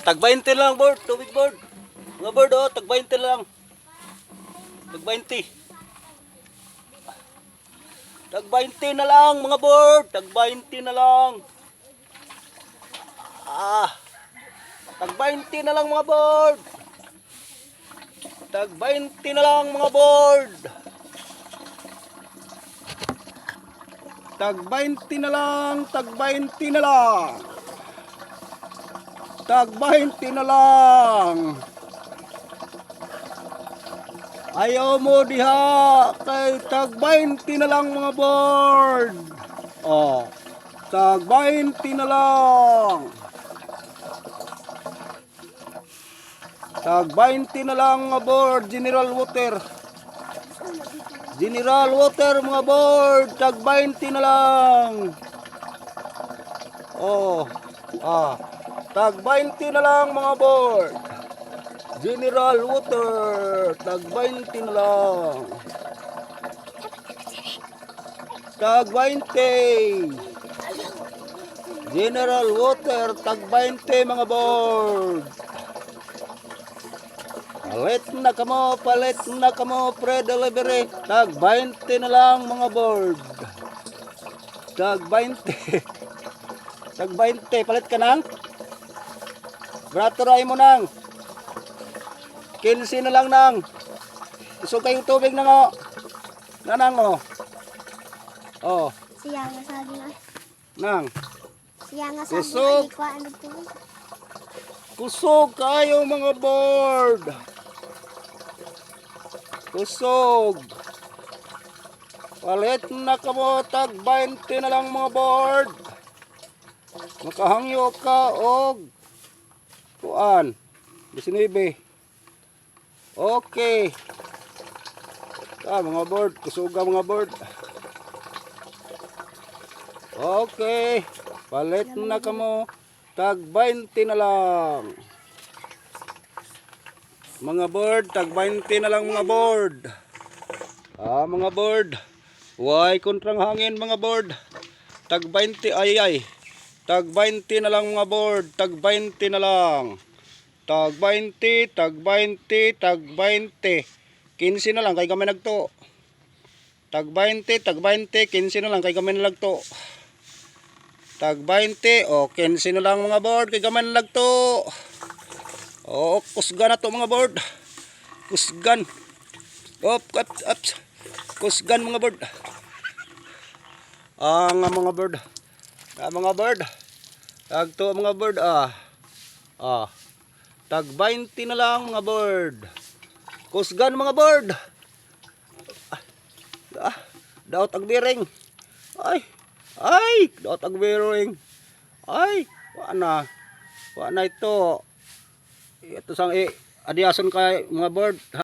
Tag 20 lang board, tubig board. Mga board oh, tag 20 lang. Tag 20. Tag 20 na lang mga board, tag 20 na lang. Tag 20 na lang mga board. Tag 20 na lang mga board. Tag 20 na lang, tag 20 na lang. Tag 20 na lang. Ayaw mo diha kay tag 20 na lang mga board. Oh, tag 20 na lang. Tag 20 na lang mga board, General Water. General Water mga board, tag 20 na lang. Oh, tag 20 na lang mga board. General Water, tag 20 na lang. Tag 20. General Water, tag 20 mga board. Palit na kamo pre-delivery. Tag 20 na lang mga board. Tag 20. Tag 20, palit ka nang? Braturay mo nang. 15 na lang nang. Isugay yung tubig na nga. Nanang oh. Oh. Siya nga sabi nga. Nang. Siya nga sabi Kusog. nga. Ano tubig? Kusog kayo mga board. Kusog. Palit na ka mo. Tag 20 na lang mga board. Makahangyo ka og kuan. 19. Okay. Mga board. Kusuga mga board. Okay. Palit na ka mo. Tag 20 na lang. Mga board, tag 20 na lang mga board. Mga board. Huwag kontrang hangin mga board. Tag 20 ay. Tag 20 na lang mga board. Tag 20 na lang. Tag 20, tag 20, tag 20. 15 na lang kay kami nagto. Tag 20, tag 20, 15 na lang kay kami nagto. Tag 20, 15 na lang mga board kay kami nagto. Kusgan na to mga board. Kusgan. Kusgan mga board. Mga board. Mga bird. Tag to mga bird. Tag 20 na lang mga bird. Kusgan mga bird. Daot ag biring. Ay, daot ag biring. Ay, wa na ito. Ito sang adiason kay mga bird.